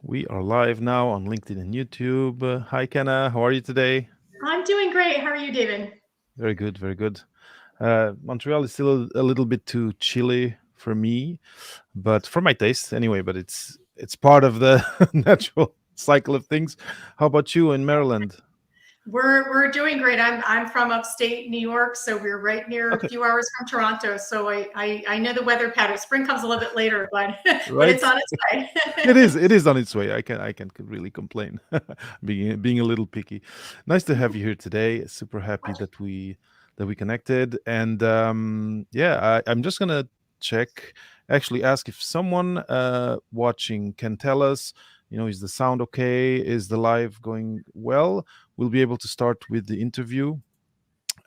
We are live now on LinkedIn and YouTube. Hi, Kenna. How are you today? I'm doing great. How are you, David? Very good, very good. Montreal is still a little bit too chilly for me, but for my taste anyway. But it's part of the natural cycle of things. How about you in Maryland? We're doing great. I'm from upstate New York, so we're right near a Okay, few hours from Toronto. So I know the weather pattern. Spring comes a little bit later, but but right. it's on its way. It is. It is on its way. I can really complain. Being a little picky. Nice to have you here today. Super happy that we connected. And yeah, I'm just gonna check. Actually, ask if someone watching can tell us. Is the sound okay? Is the live going well? We'll be able to start with the interview.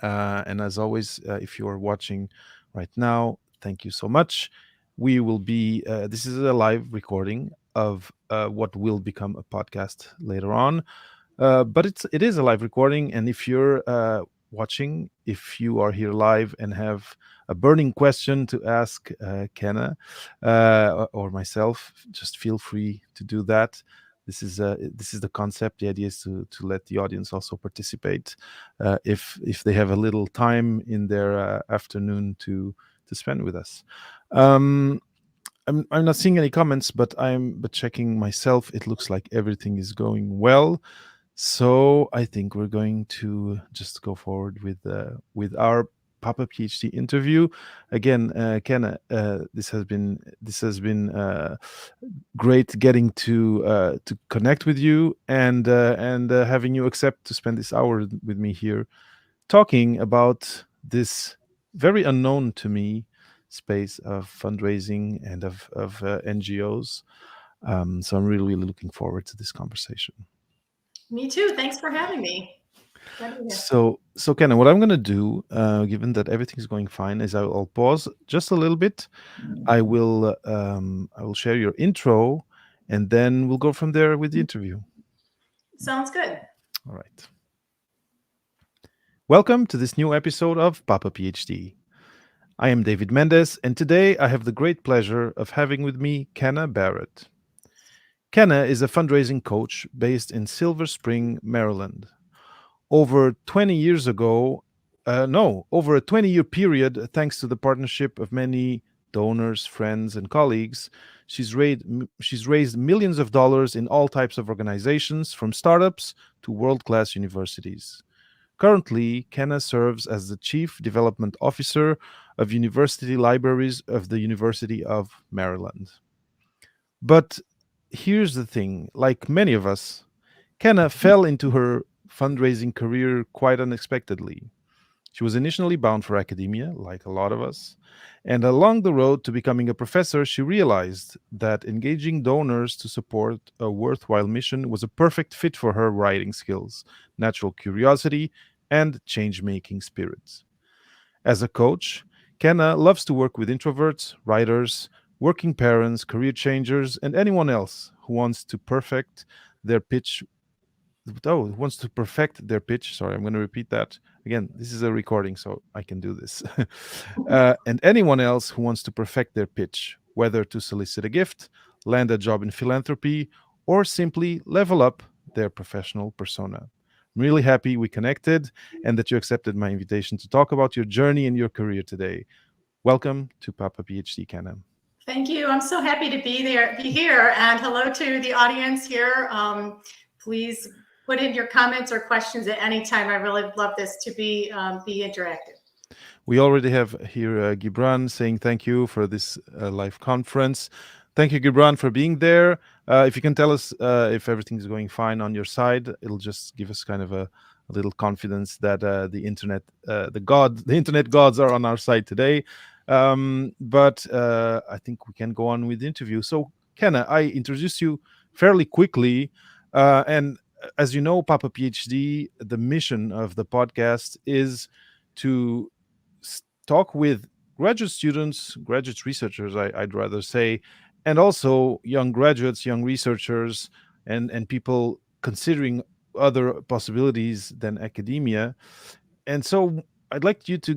And as always, if you are watching right now, thank you so much. This is a live recording of what will become a podcast later on. But it is a live recording, and if you're watching, if you are here live and have a burning question to ask Kenna or myself, just feel free to do that. This is the concept. The idea is to let the audience also participate if they have a little time in their afternoon to spend with us. Um, I'm not seeing any comments, but checking myself. It looks like everything is going well. So I think we're going to just go forward with our Papa PhD interview. Again, Ken, this has been great getting to connect with you and having you accept to spend this hour with me here talking about this very unknown to me space of fundraising and of NGOs. So I'm really looking forward to this conversation. Me too. Thanks for having me. Glad to be here. So Ken, what I'm going to do, given that everything's going fine, is I'll pause just a little bit. I will share your intro, and then we'll go from there with the interview. Sounds good. All right. Welcome to this new episode of Papa PhD. I am David Mendez, and today I have the great pleasure of having with me Kenna Barrett. Kenna is a fundraising coach based in Silver Spring, Maryland. Over 20 years ago, no, over a 20-year period, thanks to the partnership of many donors, friends, and colleagues, she's raised millions of dollars in all types of organizations, from startups to world-class universities. Currently, Kenna serves as the Chief Development Officer of University Libraries of the University of Maryland. But here's the thing, like many of us, Kenna fell into her fundraising career quite unexpectedly. She was initially bound for academia, like a lot of us, and along the road to becoming a professor, she realized that engaging donors to support a worthwhile mission was a perfect fit for her writing skills, natural curiosity, and change making spirits. As a coach, Kenna loves to work with introverts, writers, working parents, career changers, and anyone else who wants to perfect their pitch. Sorry, I'm going to repeat that again. This is a recording, so I can do this. And anyone else who wants to perfect their pitch, whether to solicit a gift, land a job in philanthropy, or simply level up their professional persona. I'm really happy we connected and that you accepted my invitation to talk about your journey and your career today. Welcome to Papa PhD Canem. Thank you. I'm so happy to be here, and hello to the audience here. Please put in your comments or questions at any time. I really love this to be interactive. We already have here Gibran saying thank you for this live conference. Thank you, Gibran, for being there. If you can tell us if everything is going fine on your side, it'll just give us kind of a little confidence that the internet gods are on our side today. But I think we can go on with the interview. So, Kenna, I introduced you fairly quickly, and as you know, Papa PhD, the mission of the podcast is to talk with graduate students, graduate researchers, I'd rather say, and also young graduates, young researchers, and people considering other possibilities than academia. And so I'd like you to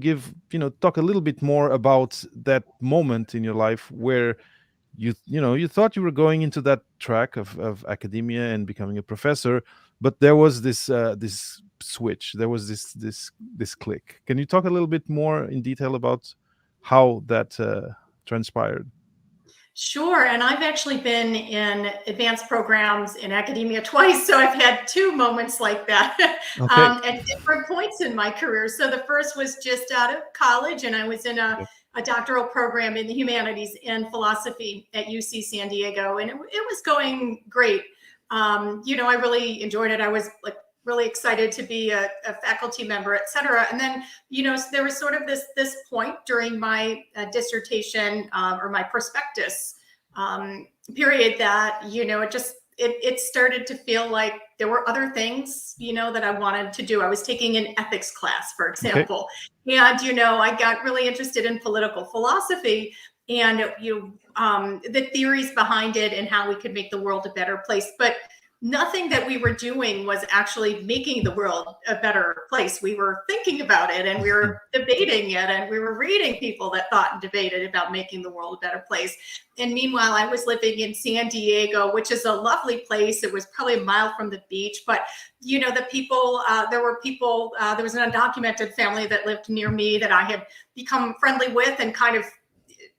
talk a little bit more about that moment in your life where you thought you were going into that track of academia and becoming a professor, but there was this switch. There was this click. Can you talk a little bit more in detail about how that transpired? Sure. And I've actually been in advanced programs in academia twice. So I've had two moments like that Okay. at different points in my career. So the first was just out of college, and I was in Yeah. a doctoral program in the humanities in philosophy at UC San Diego. And it was going great. I really enjoyed it. I was like really excited to be a faculty member, et cetera. And then, there was sort of this point during my dissertation or my prospectus period that, it started to feel like there were other things, that I wanted to do. I was taking an ethics class, for Okay. example, and, I got really interested in political philosophy and, the theories behind it and how we could make the world a better place. But nothing that we were doing was actually making the world a better place. We were thinking about it and we were debating it and we were reading people that thought and debated about making the world a better place. And meanwhile, I was living in San Diego, which is a lovely place. It was probably a mile from the beach, but the people, there were people, there was an undocumented family that lived near me that I had become friendly with, and kind of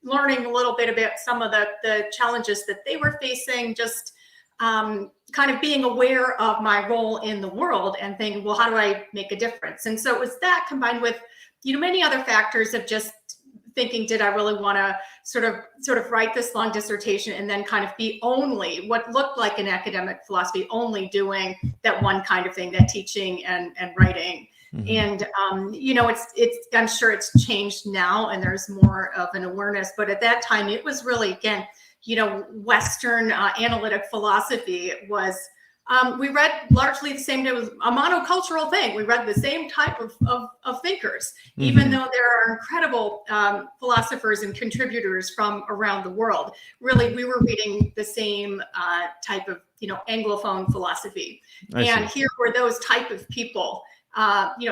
learning a little bit about some of the challenges that they were facing, just kind of being aware of my role in the world and thinking, well, how do I make a difference? And so it was that, combined with, many other factors of just thinking, did I really want to sort of write this long dissertation and then kind of be only what looked like an academic philosophy, only doing that one kind of thing, that teaching and writing. Mhm. And it's I'm sure it's changed now and there's more of an awareness, but at that time it was really, again, Western analytic philosophy was, we read largely the same. It was a monocultural thing. We read the same type of thinkers, even Mhm. though there are incredible philosophers and contributors from around the world. Really, we were reading the same type of, Anglophone philosophy. I And see. here were those type of people,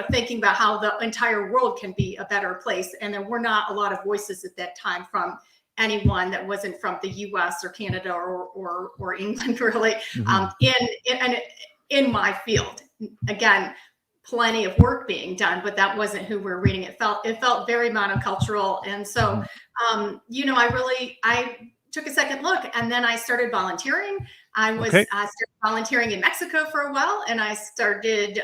thinking about how the entire world can be a better place. And there were not a lot of voices at that time from anyone that wasn't from the U.S. or Canada or England, really, Mhm. in my field. Again, plenty of work being done, but that wasn't who we're reading. It felt very monocultural, and so Mhm. I took a second look, and then I started volunteering. I Okay. started volunteering in Mexico for a while, and I started.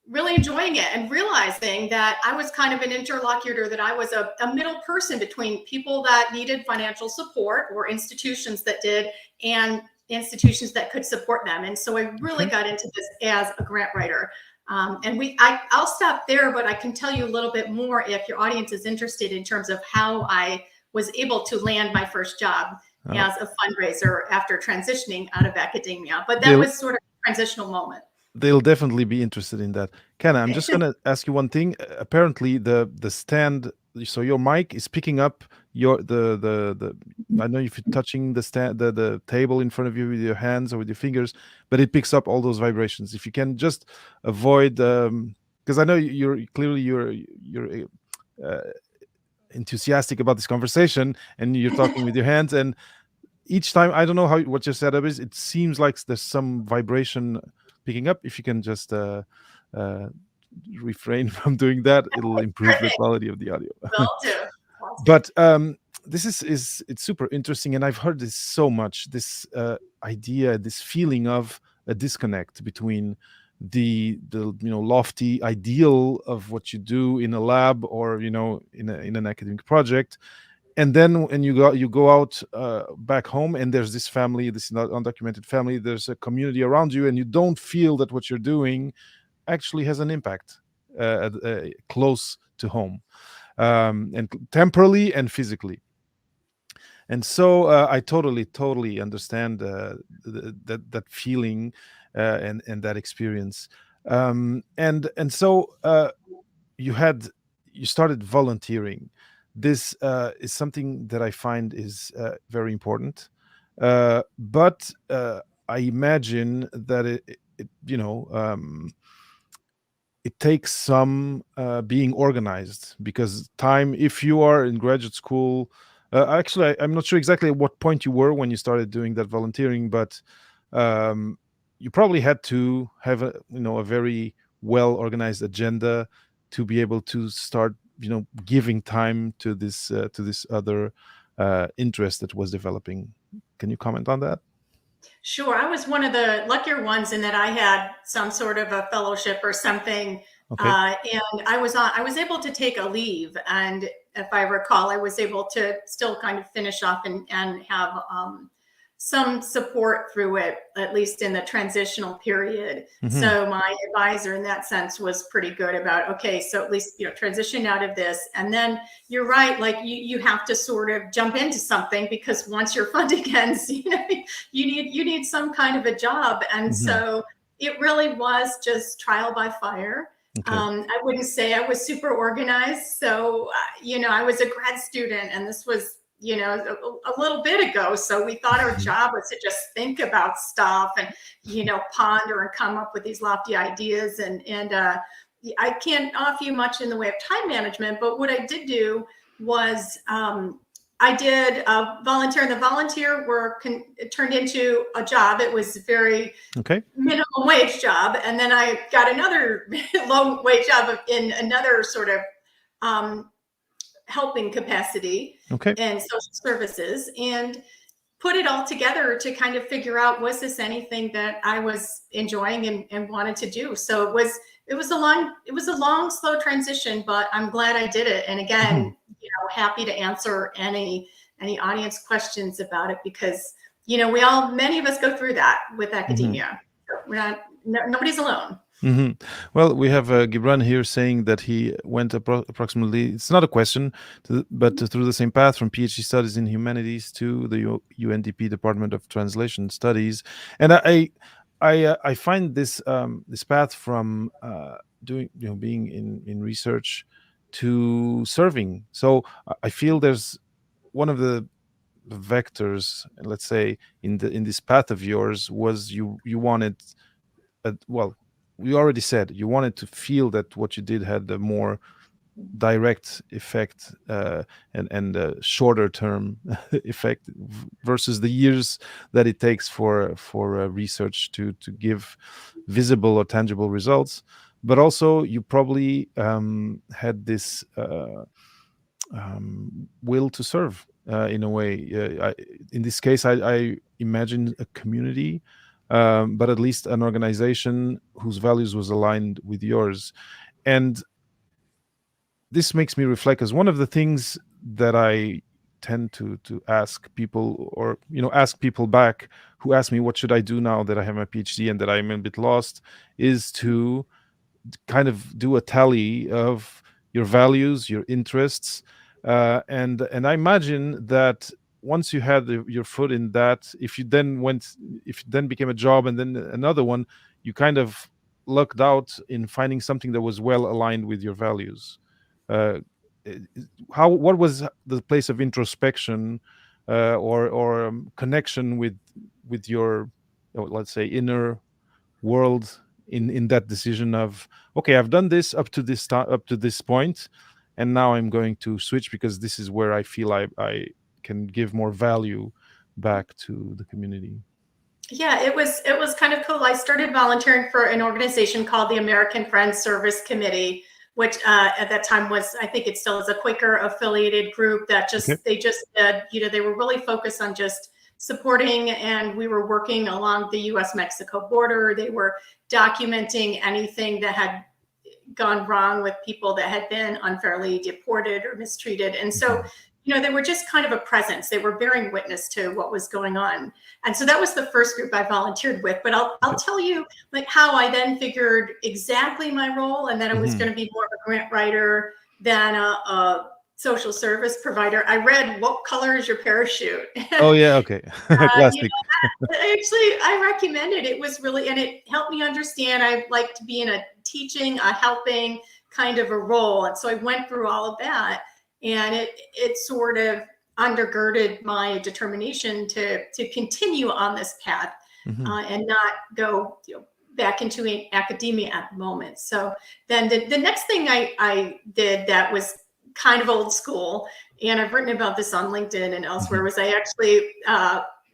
Really enjoying it and realizing that I was kind of an interlocutor, that I was a middle person between people that needed financial support, or institutions that did, and institutions that could support them. And so I really Okay. got into this as a grant writer. I'll stop there, but I can tell you a little bit more if your audience is interested, in terms of how I was able to land my first job Oh, as a fundraiser after transitioning out of academia. But that they'll was sort of a transitional moment. they'll definitely be interested in that. Kenna, I'm just gonna ask you one thing. Apparently, the stand, so your mic is picking up your the. I know if you're touching the stand, the table in front of you with your hands or with your fingers, but it picks up all those vibrations. If you can just avoid, because I know you're uh, enthusiastic about this conversation, and you're talking with your hands, and each time, I don't know how what your setup is, it seems like there's some vibration picking up. If you can just uh, refrain from doing that, it'll improve the Perfect. quality of the audio. Will do. Sounds good. But this is it's super interesting, and I've heard this so much, this idea, this feeling of a disconnect between the lofty ideal of what you do in a lab, or in an academic project, and then when you go out back home, and there's this family, this not undocumented family, there's a community around you, and you don't feel that what you're doing actually has an impact close to home, and temporally and physically. And so I totally understand that feeling, and that experience. And so you had you started volunteering. This is something that I find is very important, but I imagine that it takes some being organized, because time, if you are in graduate school, Actually, I'm not sure exactly at what point you were when you started doing that volunteering, but um, you probably had to have a a very well organized agenda to be able to start giving time to this other interest that was developing. Can you comment on that? Sure. I was one of the luckier ones in that I had some sort of a fellowship or something. Okay. And I was able to take a leave. And if I recall, I was able to still kind of finish off and have some support through it, at least in the transitional period. Hmm. So my advisor in that sense was pretty good about, okay, so at least, transition out of this. And then you're right, like you have to sort of jump into something because once your funding ends, you need some kind of a job. And Hmm. so it really was just trial by fire. Okay. I wouldn't say I was super organized. So, I was a grad student and this was, a little bit ago. So we thought our job was to just think about stuff and, ponder and come up with these lofty ideas. And I can't offer you much in the way of time management, but what I did do was I did volunteer, and the volunteer work turned into a job. It was very Okay. minimum wage job, and then I got another low wage job in another sort of um, helping capacity Okay. in social services, and put it all together to kind of figure out, was this anything that I was enjoying and wanted to do. So it was a long slow transition, but I'm glad I did it. And Hmm. again, happy to answer any audience questions about it, because many of us go through that with Hmm. academia. We're not nobody's alone. Hmm. Well, we have Gibran here saying that he went approximately, it's not a question, but through the same path from PhD studies in humanities to the UNDP Department of Translation Studies. And I find this path from doing, being in research to serving. So I feel there's one of the vectors, let's say, in this path of yours was you wanted, well, we already said you wanted to feel that what you did had a more direct effect, and a shorter term effect versus the years that it takes for research to give visible or tangible results. But also you probably had this will to serve, in a way. In this case, I imagine a community, but at least an organization whose values was aligned with yours. And this makes me reflect, as one of the things that I tend to ask people, or ask people back who ask me what should I do now that I have my PhD and that I'm a bit lost, is to kind of do a tally of your values, your interests, and I imagine that once you had your foot in that, if you then became a job and then another one, you kind of lucked out in finding something that was well aligned with your values. Uh, what was the place of introspection, or connection with your, let's say, inner world in that decision of, okay, I've done this up to up to this point, and now I'm going to switch because this is where I feel I can give more value back to the community. Yeah, it was kind of cool. I started volunteering for an organization called the American Friends Service Committee, which at that time was, I think it still is, a Quaker affiliated group that Okay. they just said, they were really focused on just supporting, and we were working along the U.S. Mexico border. They were documenting anything that had gone wrong with people that had been unfairly deported or mistreated. And so, Mhm. they were just kind of a presence. They were bearing witness to what was going on. And so that was the first group I volunteered with. But I'll Okay. tell you like how I then figured exactly my role, and that it was Hmm. going to be more of a grant writer than a social service provider. I read What Color is Your Parachute? Oh yeah, okay. You Classic. know, actually, I recommend it. It was really, and it helped me understand I like to be in a teaching, a helping kind of a role. And so I went through all of that, and it sort of undergirded my determination to continue on this path, Hmm. and not go back into academia at the moment. So then the next thing I did that was kind of old school and I've written about this on LinkedIn and elsewhere, Hmm. was I actually,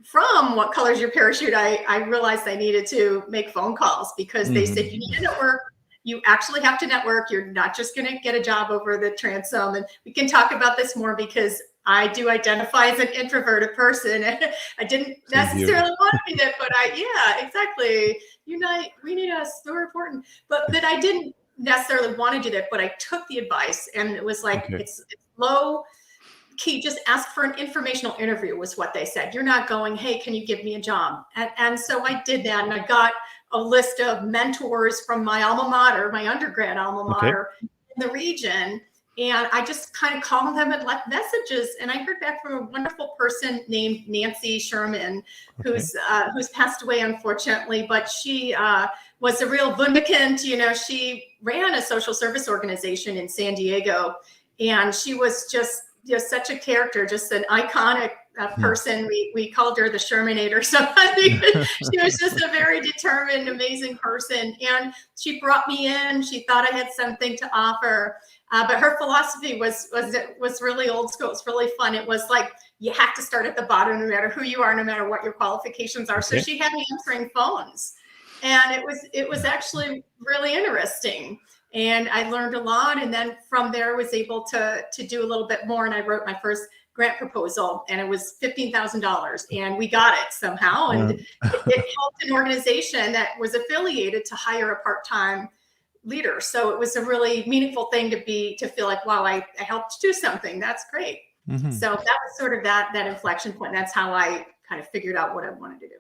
from What Color's Your Parachute, I realized I needed to make phone calls because they said, you need to Hmm. network. You actually have to network. You're not just going to get a job over the transom. And we can talk about this more because I do identify as an introverted person. I didn't Same here. necessarily want to be that, but yeah, exactly. We need us. So important. But I didn't necessarily want to do that, but I took the advice and it was like, Okay. it's low key. Just ask for an informational interview was what they said. You're not going, hey, can you give me a job? And so I did that, and I got a list of mentors from my alma mater, my undergrad alma Okay. mater in the region. And I just kind of called them and left messages. And I heard back from a wonderful person named Nancy Sherman, Okay. who's passed away unfortunately, but she was a real vundicant. She ran a social service organization in San Diego, and she was just such a character, just an iconic Hmm. person. We called her the Shermanator. So I think she was just a very determined, amazing person. And she brought me in. She thought I had something to offer. But her philosophy was really old school. It's really fun. It was like, you have to start at the bottom, no matter who you are, no matter what your qualifications are. So Okay. she had me answering phones, and it was actually really interesting, and I learned a lot. And then from there, I was able to do a little bit more. And I wrote my first grant proposal, and it was $15,000, and we got it somehow. And Uh, it helped an organization that was affiliated to hire a part-time leader. So it was a really meaningful thing to feel like, wow, I helped do something. That's great. mhm. So that was sort of that inflection point. That's how I kind of figured out what I wanted to do.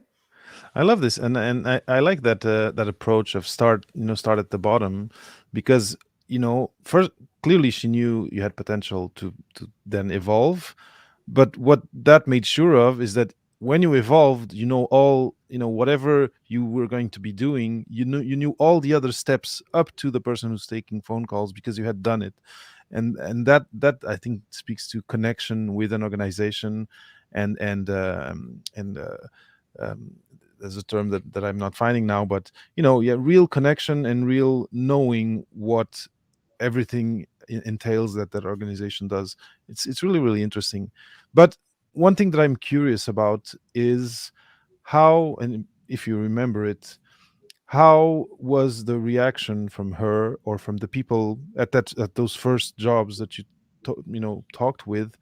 I love this, and I like that that approach of start at the bottom, because first, clearly she knew you had potential to then evolve, but what that made sure of is that when you evolved, whatever you were going to be doing, you knew all the other steps up to the person who's taking phone calls because you had done it. And that I think speaks to connection with an organization. And um, there's a term that I'm not finding now, but yeah, real connection and real knowing what everything entails that organization does. It's really, really interesting. But one thing that I'm curious about is how, and if you remember it, how was the reaction from her or from the people at those first jobs that you talked with?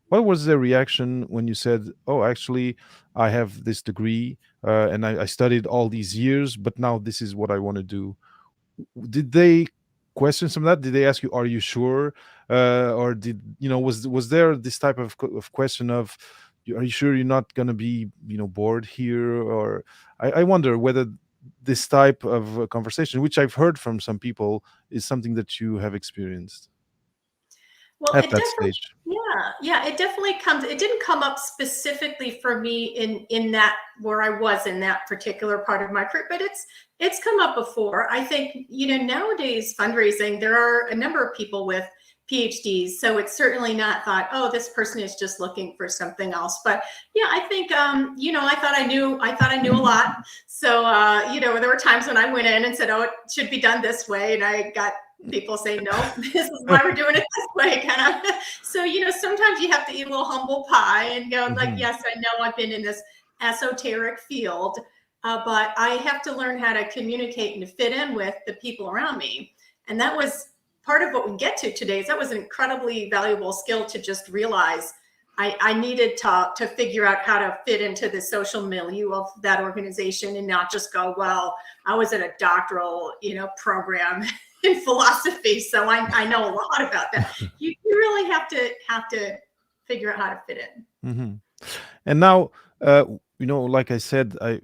What was their reaction when you said, "Oh, actually, I have this degree and I studied all these years, but now this is what I want to do"? Did they question some of that? Did they ask you, "Are you sure?" Or did was there this type of question of, "Are you sure you're not going to be bored here?" Or I wonder whether this type of conversation, which I've heard from some people, is something that you have experienced Well, at it that definitely, stage. yeah, it definitely comes. It didn't come up specifically for me in that where I was in that particular part of my career, but it's come up before. I think nowadays fundraising, there are a number of people with PhDs, so it's certainly not thought, oh, this person is just looking for something else. But yeah, I think I thought I knew a lot. So there were times when I went in and said, oh, it should be done this way, and I got people say, no, this is why we're doing it this way, kind of. So, sometimes you have to eat a little humble pie and go like, Hmm. yes, I know I've been in this esoteric field, but I have to learn how to communicate and to fit in with the people around me. And that was part of what we get to today. Is that was an incredibly valuable skill to just realize I needed to figure out how to fit into the social milieu of that organization and not just go, well, I was in a doctoral, program in philosophy, so I know a lot about that. You really have to figure out how to fit in. Hmm. And now, like I said, uh,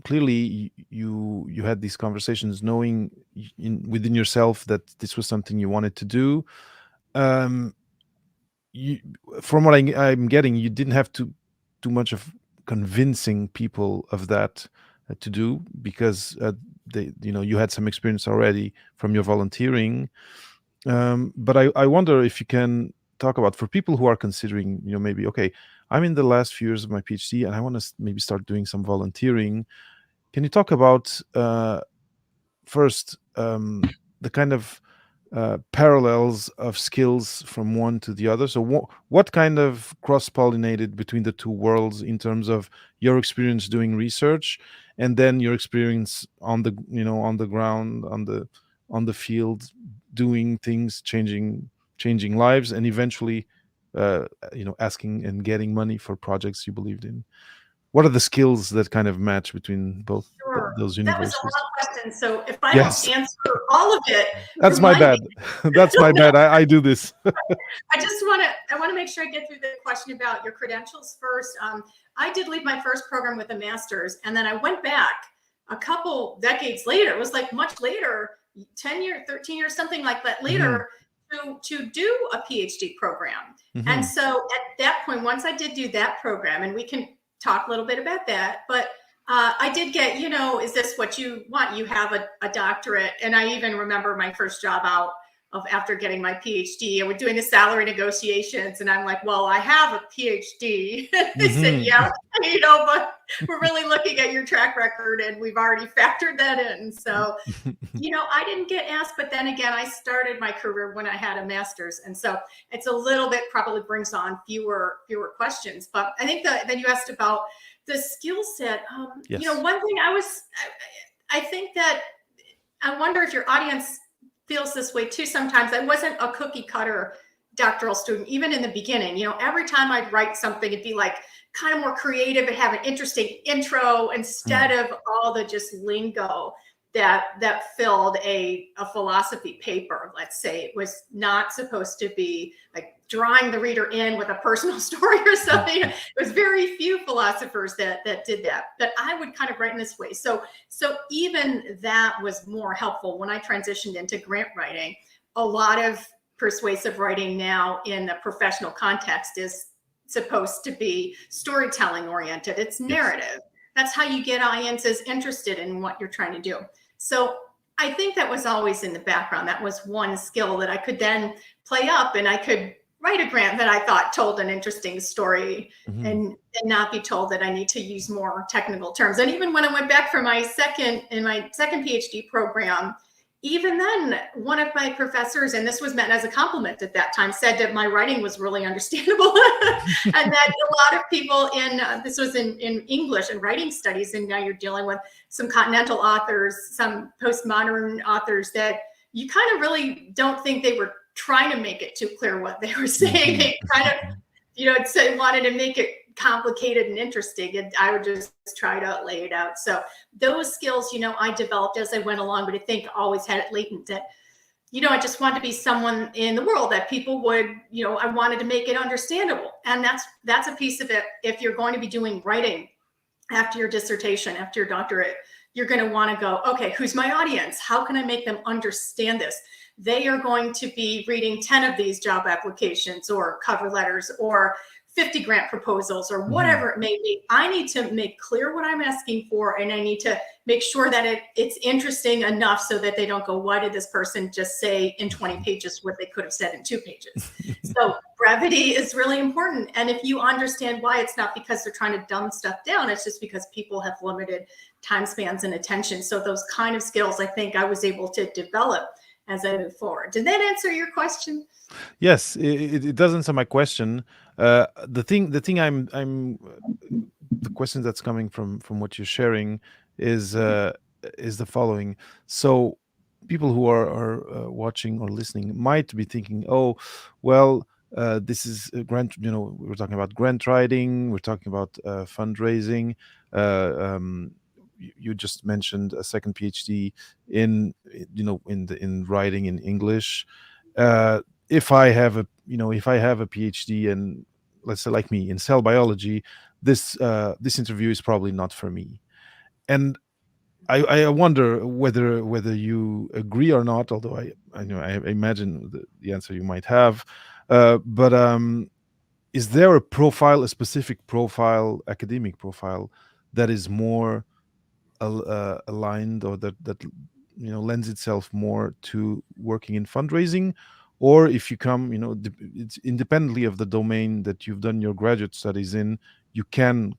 clearly you had these conversations, knowing within yourself that this was something you wanted to do. Um, you, from what I'm getting, you didn't have to too much of convincing people of that to do, because you had some experience already from your volunteering. But I wonder if you can talk about, for people who are considering, maybe, okay, I'm in the last few years of my PhD and I want to maybe start doing some volunteering. Can you talk about first the kind of parallels of skills from one to the other. So, what kind of cross pollinated between the two worlds in terms of your experience doing research, and then your experience on the on the ground, on the field, doing things, changing lives, and eventually, asking and getting money for projects you believed in. What are the skills that kind of match between both Sure. those That was a universes? lot of questions. So if I don't Yes, answer all of it, that's my remind me. bad. That's my bad. I do this. I want to make sure I get through the question about your credentials first. I did leave my first program with a master's, and then I went back a couple decades later. It was like much later, 10 years, 13 years, something like that Hmm. later, to do a PhD program. And Hmm. so at that point, once I did do that program, and we can talk a little bit about that, but I did get, is this what you want? You have a doctorate. And I even remember my first job out of after getting my PhD, and we're doing the salary negotiations. And I'm like, well, I have a PhD. They said, Hmm. yeah, but we're really looking at your track record and we've already factored that in. So, I didn't get asked, but then again, I started my career when I had a master's. And so it's a little bit probably brings on fewer questions. But I think that then you asked about the skill set. Yes. One thing I think that I wonder if your audience feels this way too sometimes. I wasn't a cookie cutter doctoral student, even in the beginning. Every time I'd write something, it'd be like kind of more creative and have an interesting intro instead Mm. of all the just lingo that filled a philosophy paper. Let's say it was not supposed to be like drawing the reader in with a personal story or something. It was very few philosophers that did that, but I would kind of write in this way. So even that was more helpful when I transitioned into grant writing. A lot of persuasive writing now in the professional context is supposed to be storytelling oriented. It's Yes. narrative. That's how you get audiences interested in what you're trying to do. So I think that was always in the background. That was one skill that I could then play up, and I could write a grant that I thought told an interesting story, Hmm. and not be told that I need to use more technical terms. And even when I went back for my second PhD program, even then, one of my professors, and this was meant as a compliment at that time, said that my writing was really understandable, and that a lot of people this was in English and writing studies, and now you're dealing with some continental authors, some postmodern authors that you kind of really don't think they were trying to make it too clear what they were saying. Hmm. They kind of, wanted to make it complicated and interesting, and I would just try to lay it out. So those skills, I developed as I went along, but I think always had it latent that, I just wanted to be someone in the world that people would, I wanted to make it understandable. And that's a piece of it. If you're going to be doing writing after your dissertation, after your doctorate, you're going to want to go, okay, who's my audience? How can I make them understand this? They are going to be reading 10 of these job applications or cover letters or 50 grant proposals or Hmm. whatever it may be. I need to make clear what I'm asking for, and I need to make sure that it's interesting enough so that they don't go, why did this person just say in 20 pages what they could have said in 2 pages? So brevity is really important. And if you understand why, it's not because they're trying to dumb stuff down, it's just because people have limited time spans and attention. So those kind of skills, I think I was able to develop as I move forward. Did that answer your question? Yes, it does answer my question. The thing the question that's coming from what you're sharing is the following. So people who are watching or listening might be thinking, oh, well, this is a grant. We're talking about grant writing. We're talking about fundraising. You just mentioned a second PhD in writing in English. If I have a PhD and, let's say, like me, in cell biology, this interview is probably not for me. And I wonder whether you agree or not. Although I imagine the answer you might have. But is there a specific profile, academic profile, that is more aligned, or that lends itself more to working in fundraising? Or if you come, it's independently of the domain that you've done your graduate studies in, you can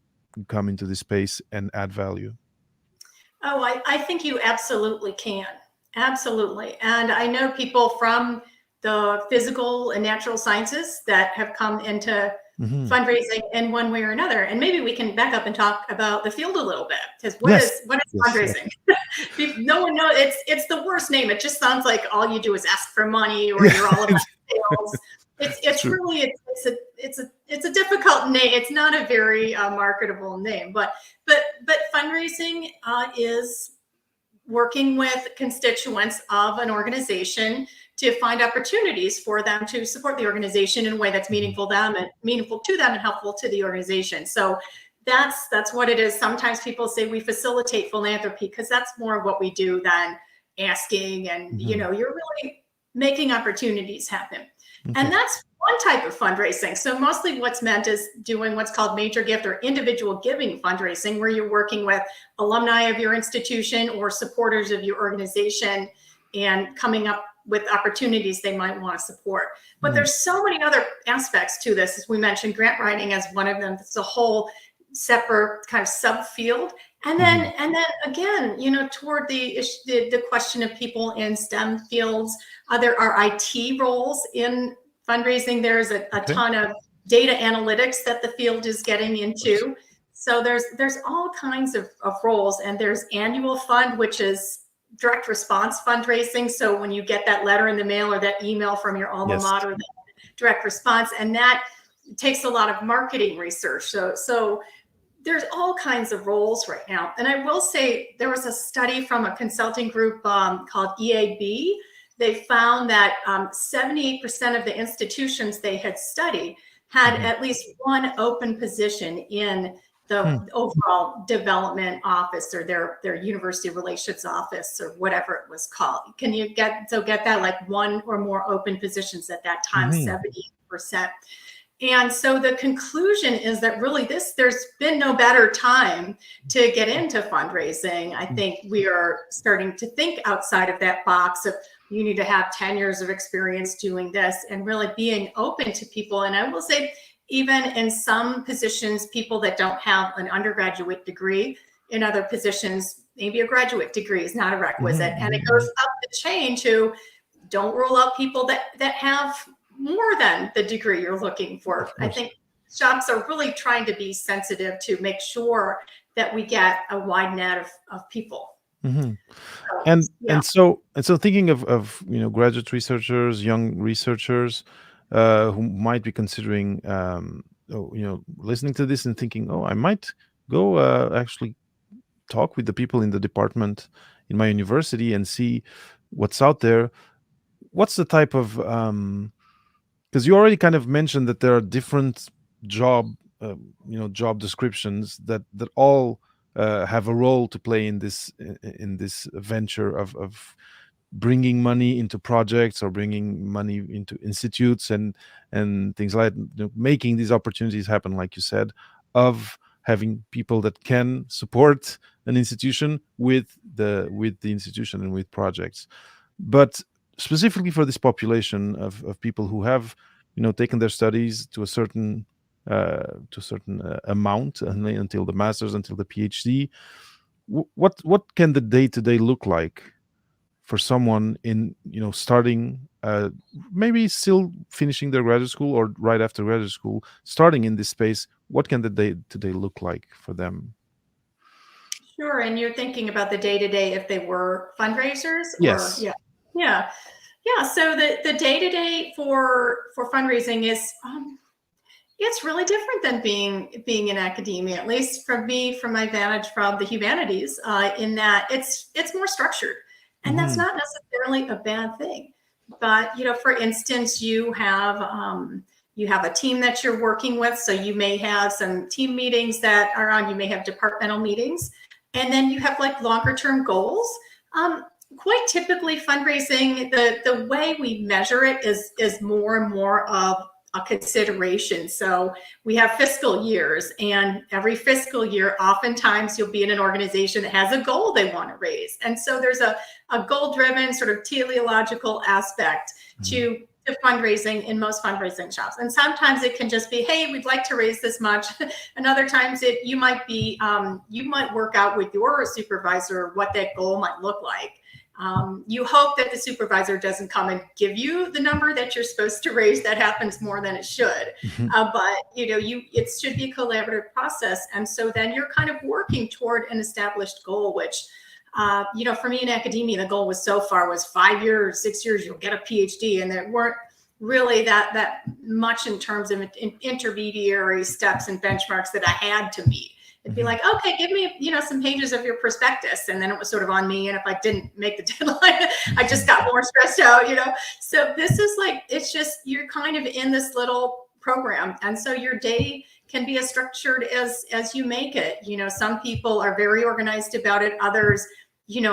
come into this space and add value. Oh, I think you absolutely can. Absolutely. And I know people from the physical and natural sciences that have come into Hmm. fundraising in one way or another. And maybe we can back up and talk about the field a little bit, because Yes, what is yes, yes. fundraising? No one knows. It's the worst name. It just sounds like all you do is ask for money, or Yeah, you're all about sales. it's It's true. really it's a difficult name. It's not a very marketable name, but fundraising is working with constituents of an organization to find opportunities for them to support the organization in a way that's Mhm. meaningful to them and helpful to the organization. So that's what it is. Sometimes people say we facilitate philanthropy because that's more of what we do than asking, and Mhm. you're really making opportunities happen. Okay. And that's one type of fundraising. So mostly what's meant is doing what's called major gift or individual giving fundraising, where you're working with alumni of your institution or supporters of your organization and coming up with opportunities they might want to support. But Mm. there's so many other aspects to this. As we mentioned, grant writing as one of them. It's a whole separate kind of subfield. Mhm. And then again, toward the question of people in STEM fields, there are IT roles in fundraising. There's a Okay. ton of data analytics that the field is getting Of course. into. So there's all kinds of roles, and there's annual fund, which is direct response fundraising. So when you get that letter in the mail or that email from your alma Yes. mater, that direct response, and that takes a lot of marketing research. So there's all kinds of roles right now. And I will say there was a study from a consulting group called EAB. They found that 78% of the institutions they had studied had Mhm. at least one open position in the Hmm. overall development office, or their university relations office, or whatever it was called. Can you get that, like one or more open positions at that time, Mhm. 70%. And so the conclusion is that really there's been no better time to get into fundraising. I think we are starting to think outside of that box of you need to have 10 years of experience doing this, and really being open to people. And I will say, even in some positions, people that don't have an undergraduate degree, in other positions, maybe a graduate degree is not a Mhm. requisite. And it Mhm. goes Mhm. up the chain to don't rule out people that have more than the degree you're looking Of for. I course. think shops are really trying to be sensitive to make sure that we get a wide net of people. Mhm. So, And yeah. thinking of graduate researchers, young researchers, who might be considering, listening to this and thinking, oh, I might go actually talk with the people in the department in my university and see what's out there. What's the type of, because you already kind of mentioned that there are different job job descriptions that all have a role to play in this venture of bringing money into projects or bringing money into institutes and things like that, making these opportunities happen, like you said, of having people that can support an institution with the institution and with projects. But specifically for this population of people who have taken their studies to a certain amount, and until the masters, until the PhD, what can the day to day look like for someone in starting, maybe still finishing their graduate school or right after graduate school, starting in this space? What can the day to day look like for them? Sure. And you're thinking about the day to day if they were fundraisers, or Yes. yeah. Yeah. Yeah. So the day to day for fundraising is it's really different than being in academia, at least from me, from my vantage from the humanities, in that it's more structured, and that's Hmm. not necessarily a bad thing. But for instance, you have a team that you're working with, so you may have some team meetings that are on. You may have departmental meetings, and then you have like longer term goals. Quite typically, fundraising, the way we measure it is more and more of a consideration. So we have fiscal years, and every fiscal year, oftentimes you'll be in an organization that has a goal they want to raise. And so there's a goal driven sort of teleological aspect Hmm. to fundraising in most fundraising shops. And sometimes it can just be, hey, we'd like to raise this much. And other times you might work out with your supervisor what that goal might look like. You hope that the supervisor doesn't come and give you the number that you're supposed to raise. That happens more than it should. Mhm. But it should be a collaborative process, and so then you're kind of working toward an established goal. Which, for me in academia, the goal was so far was 5 years, 6 years, you'll get a PhD, and there weren't really that much in terms of intermediary steps and benchmarks that I had to meet. It'd be Mhm. like, okay, give me, some pages of your prospectus. And then it was sort of on me. And if I didn't make the deadline, I just got more stressed out. So this is like, it's just, you're kind of in this little program. And so your day can be as structured as you make it. Some people are very organized about it. Others,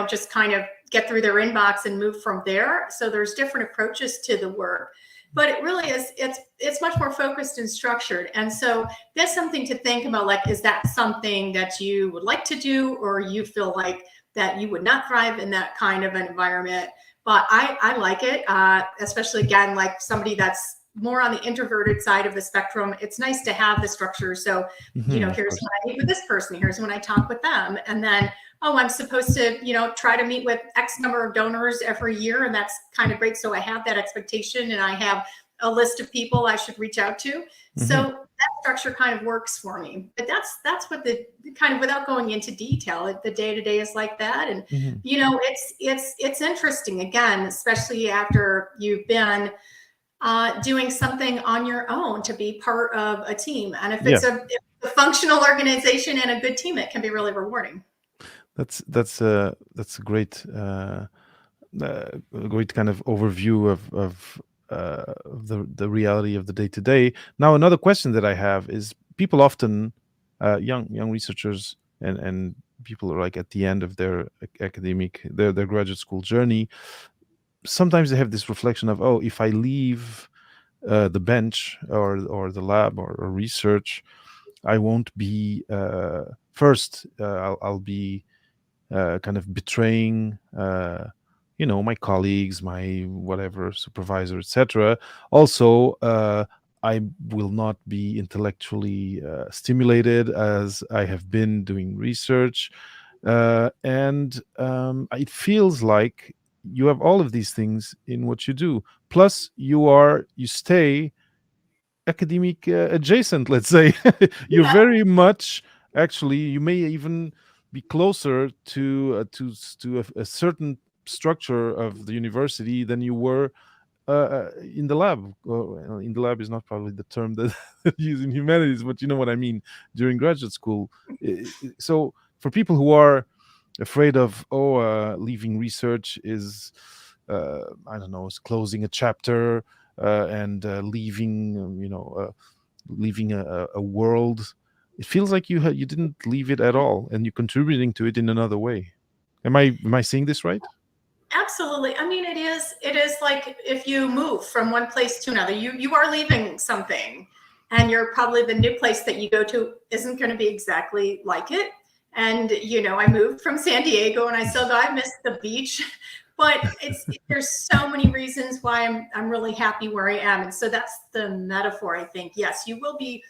just kind of get through their inbox and move from there. So there's different approaches to the work. But it really is, it's much more focused and structured. And so that's something to think about. Like, is that something that you would like to do, or you feel like that you would not thrive in that kind of environment? But I like it, especially again, like somebody that's more on the introverted side of the spectrum. It's nice to have the structure. So, Mhm, of here's course. when I meet with this person, here's when I talk with them. And then, oh, I'm supposed to, try to meet with X number of donors every year. And that's kind of great. So I have that expectation, and I have a list of people I should reach out to. So Mhm. that structure kind of works for me. But that's what the kind of, without going into detail, the day to day is like that. And Mhm. it's interesting again, especially after you've been doing something on your own, to be part of a team. And if Yeah, it's a functional organization and a good team, it can be really rewarding. that's a great kind of overview of the reality of the day to day. Now, another question that I have is: people often, young researchers and people are like at the end of their academic, their graduate school journey. Sometimes they have this reflection of, oh, if I leave the bench or the lab or research, I won't be first. I'll be kind of betraying my colleagues, my whatever supervisor, etc. Also, I will not be intellectually stimulated as I have been doing research, and it feels like you have all of these things in what you do, plus you stay academic adjacent, let's say. You're Yeah. very much, actually, you may even be closer to a certain structure of the university than you were in the lab. In the lab is not probably the term that used in humanities, but you know what I mean, during graduate school. So for people who are afraid of, leaving research is I don't know, is closing a chapter, and leaving, leaving a world. It feels like you didn't leave it at all, and you're contributing to it in another way. Am I seeing this right? Absolutely. I mean, it is like if you move from one place to another, you are leaving something, and you're probably, the new place that you go to isn't going to be exactly like it. And I moved from San Diego, and I still go, I miss the beach. But there's so many reasons why I'm really happy where I am. And so that's the metaphor, I think. Yes, you will be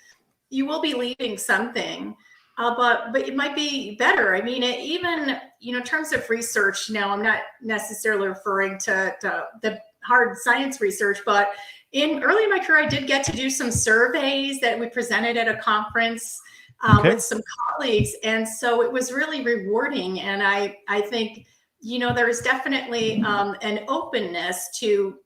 leaving something, but it might be better. I mean, even in terms of research. Now, I'm not necessarily referring to the hard science research, but early in my career, I did get to do some surveys that we presented at a conference Okay. with some colleagues, and so it was really rewarding. And I think there is definitely an openness to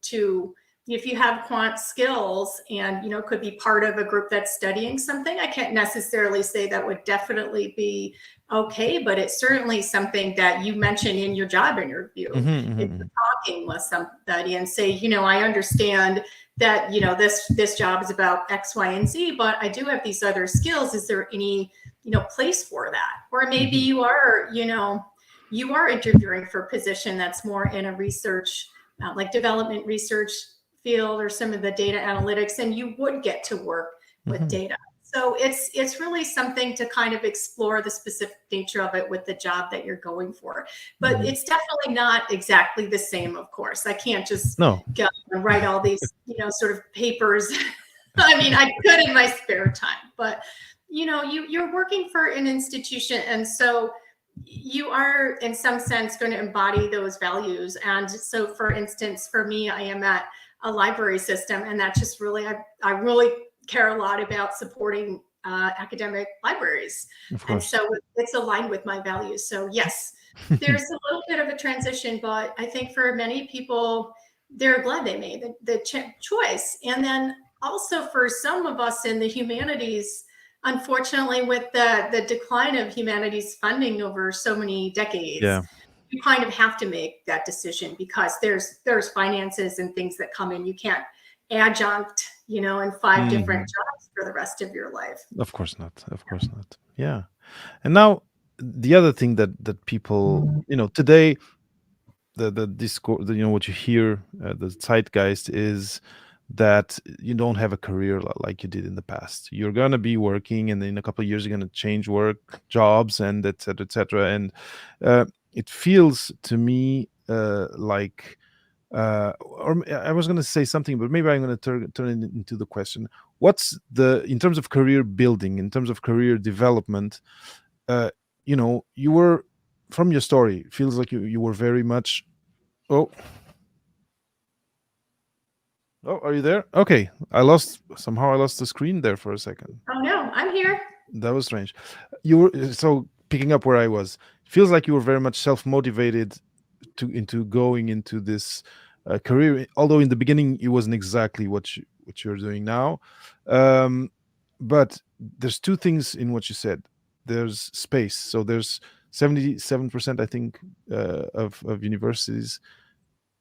if you have quant skills and could be part of a group that's studying something. I can't necessarily say that would definitely be okay, but it's certainly something that you mentioned in your job interview. Hmm. Hmm. If you're talking with somebody and say, I understand that this job is about X, Y, and Z, but I do have these other skills. Is there any place for that? Or maybe Hmm. you are interviewing for a position that's more in a research, like development research field, or some of the data analytics, and you would get to work with Hmm. data. So it's really something to kind of explore the specific nature of it with the job that you're going for. But Hmm. it's definitely not exactly the same, of course. I can't just No. go and write all these, sort of papers. I mean, I could in my spare time, but you're working for an institution, and so you are in some sense going to embody those values. And so for instance, for me, I am at a library system, and that's just really, I really care a lot about supporting academic libraries. Of And course. so it's aligned with my values. So yes, there's a little bit of a transition, but I think for many people, they're glad they made the choice. And then also for some of us in the humanities, unfortunately, with the decline of humanities funding over so many decades, Yeah. you kind of have to make that decision because there's finances and things that come in. You can't adjunct, in five different Hmm. jobs for the rest of your life. Of course not. Of course not. Yeah. And now the other thing that people, today, the discourse, what you hear, the zeitgeist is that you don't have a career like you did in the past. You're gonna be working, and in a couple of years, you're gonna change work jobs, and et cetera, et cetera. And it feels to me like, I was gonna say something, but maybe I'm gonna turn it into the question. What's in terms of career building, in terms of career development? Uh, you were, from your story, it feels like you were very much. Oh, oh, are you there? Okay, I lost the screen there for a second. Oh no, I'm here. That was strange. You were, so picking up where I was. Feels like you were very much self motivated to into going into this career. Although in the beginning it wasn't exactly what you're doing now, um, but there's two things in what you said. There's space. So there's 77%, I think, of universities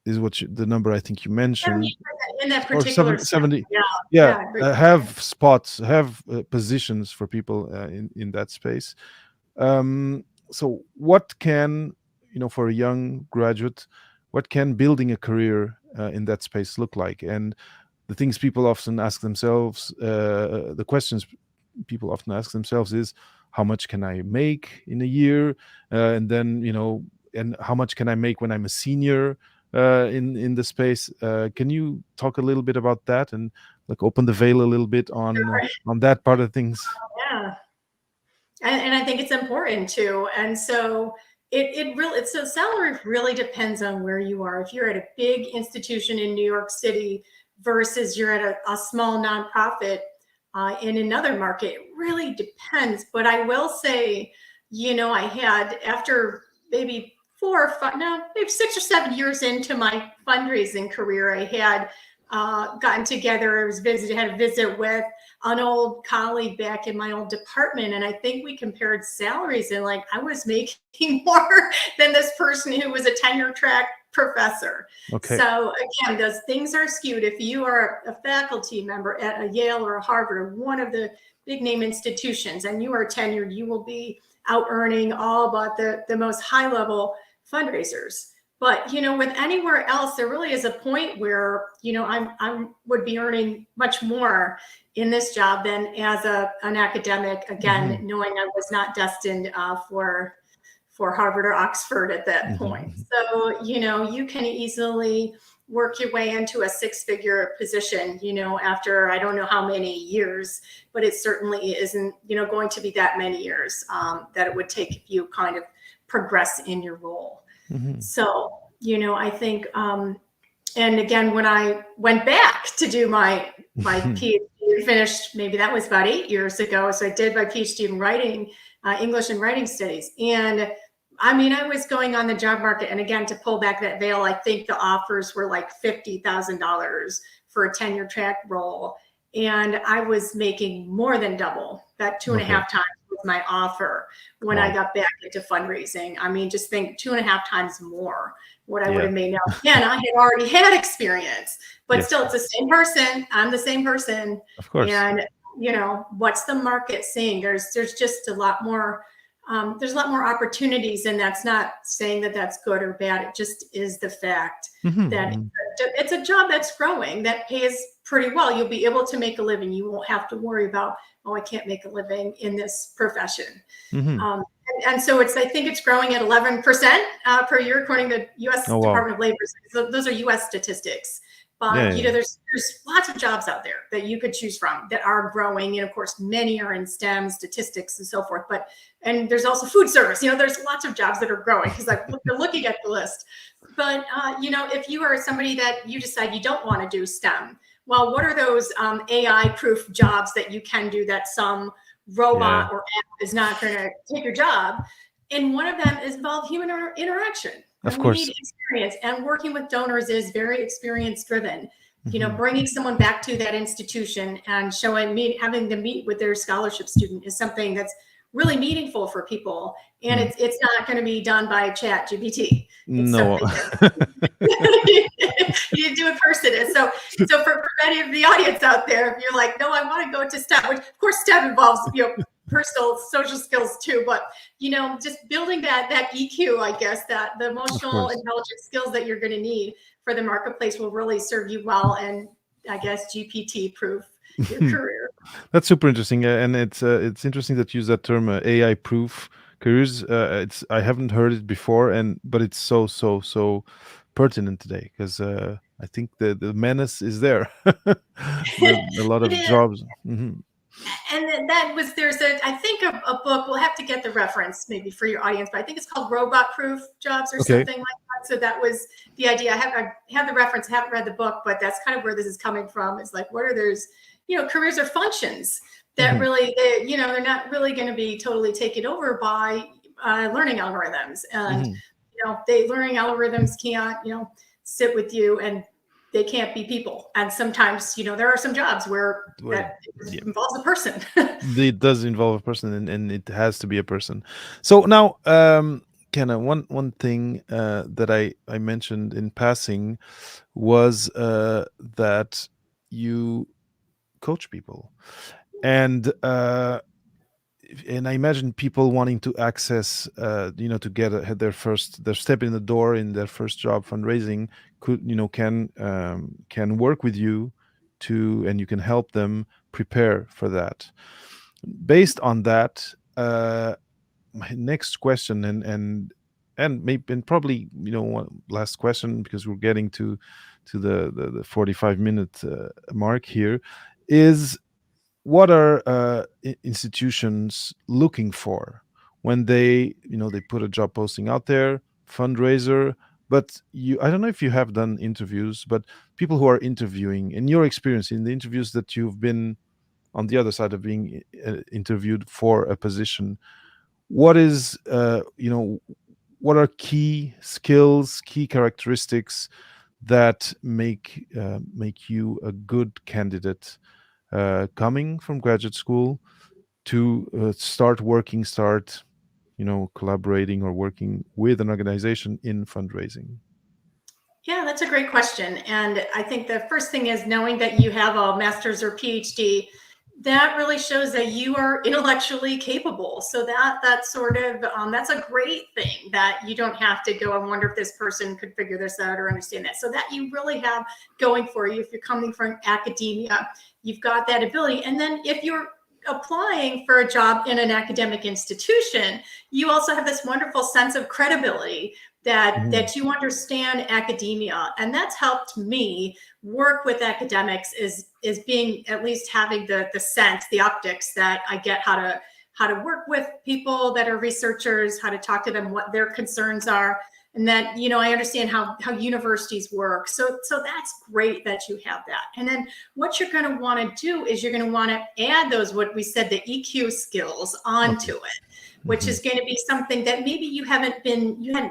is the number I think you mentioned, 70% in that or particular step. 70. Yeah, Yeah, yeah. have spots, have positions for people in that space. So what can, for a young graduate, what can building a career in that space look like? And the things people often ask themselves, the questions people often ask themselves is, how much can I make in a year? And then, and how much can I make when I'm a senior in the space? Can you talk a little bit about that, and like open the veil a little bit on that part of things? Yeah. And I think it's important too. And so so salary really depends on where you are. If you're at a big institution in New York City versus you're at a small nonprofit in another market, it really depends. But I will say, I had, after maybe 4 or 5, no, maybe 6 or 7 years into my fundraising career, I had gotten together. I was had a visit with an old colleague back in my old department, and I think we compared salaries, and like I was making more than this person who was a tenure track professor. Okay. So again, those things are skewed. If you are a faculty member at a Yale or a Harvard or one of the big name institutions and you are tenured, you will be out earning all but the most high level fundraisers. But with anywhere else, there really is a point where I'm would be earning much more in this job than as an academic. Hmm. Again, knowing I was not destined for Harvard or Oxford at that point. Hmm. So you can easily work your way into a six-figure position. After I don't know how many years, but it certainly isn't going to be that many years that it would take if you kind of progress in your role. Hmm. So, I think, and again, when I went back to do my PhD, finished, maybe that was about 8 years ago. So I did my PhD in writing, English and writing studies. And I mean, I was going on the job market. And again, to pull back that veil, I think the offers were like $50,000 for a tenure track role. And I was making more than double that, two and a Okay. half times was my offer when I Wow. got back into fundraising. I mean, just think 2.5 times more what I would Yeah. have made now. Again, I had already had experience, but Yes. still, it's the same person. I'm the same person. Of course. And what's the market saying? There's just a lot more. There's a lot more opportunities, and that's not saying that that's good or bad. It just is the fact that Hmm. it's a job that's growing, that pays pretty well. You'll be able to make a living. You won't have to worry about, oh, I can't make a living in this profession. Hmm. And so I think it's growing at 11% per year, according to the U.S. Oh wow. Department of Labor. So those are U.S. statistics. Yeah, But yeah, there's lots of jobs out there that you could choose from that are growing. And of course, many are in STEM, statistics, and so forth. But and there's also food service. There's lots of jobs that are growing because they're looking at the list. But if you are somebody that you decide you don't want to do STEM, well, what are those AI-proof jobs that you can do that some yeah. robot or app is not going to take your job? And one of them is involve human interaction. Of And we need course. experience. And working with donors is very experience driven. Hmm. Bringing someone back to that institution and having them meet with their scholarship student is something that's really meaningful for people. And Mm. it's not going to be done by Chat GPT. It's No. something you do in person. And so for many of the audience out there, if you're like, no, I want to go to STEM, which of course STEM involves, personal social skills too, but just building that EQ, I guess, that the Of emotional course. intelligence skills that you're going to need for the marketplace will really serve you well and I guess GPT proof your career. That's super interesting, and it's interesting that you use that term, AI proof careers. It's I haven't heard it before, and but it's so pertinent today because I think the menace is there. A lot It of is. jobs. Hmm. And then there's I think a book, we'll have to get the reference maybe for your audience, but I think it's called Robot Proof Jobs or Okay. something like that. So that was the idea. I have the reference, I haven't read the book, but that's kind of where this is coming from. It's like, what are those, careers or functions that Hmm. really, they're not really going to be totally taken over by learning algorithms. And, Hmm. learning algorithms can't, sit with you and they can't be people. And sometimes, there are some jobs where Well, that yeah, involves a person. it does involve a person, and it has to be a person. So now, Kenna, one thing that I mentioned in passing was that you coach people, and I imagine people wanting to access, to get their step in the door in their first job fundraising could, can work with you to, and you can help them prepare for that. Based on that, my next question, and maybe, and probably, one last question, because we're getting to the 45-minute mark here, is what are institutions looking for when they put a job posting out there, fundraiser? But I don't know if you have done interviews, but people who are interviewing, in your experience, in the interviews that you've been on the other side of being interviewed for a position, what is what are key skills, key characteristics that make you a good candidate, coming from graduate school, to start collaborating or working with an organization in fundraising? Yeah, that's a great question. And I think the first thing is knowing that you have a master's or PhD. That really shows that you are intellectually capable. So that's sort of that's a great thing that you don't have to go and wonder if this person could figure this out or understand that. So that you really have going for you. If you're coming from academia, you've got that ability. And then if you're applying for a job in an academic institution, you also have this wonderful sense of credibility that Mhm. that you understand academia, and that's helped me work with academics is being at least having the sense, the optics that I get how to work with people that are researchers, how to talk to them, what their concerns are, and that I understand how universities work. So that's great that you have that. And then what you're going to want to do is you're going to want to add those, what we said, the EQ skills onto Okay. it, which Hmm. is going to be something that maybe you hadn't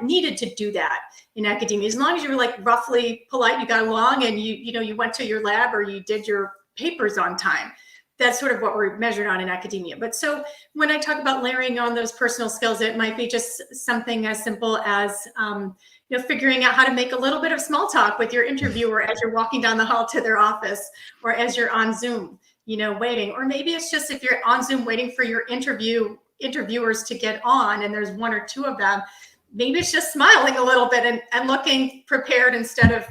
needed to do that in academia. As long as you were like roughly polite, you got along, and you went to your lab or you did your papers on time. That's sort of what we're measured on in academia. But so when I talk about layering on those personal skills, it might be just something as simple as figuring out how to make a little bit of small talk with your interviewer as you're walking down the hall to their office, or as you're on Zoom, waiting. Or maybe it's just if you're on Zoom waiting for your interviewers to get on, and there's one or two of them, maybe it's just smiling a little bit and looking prepared instead of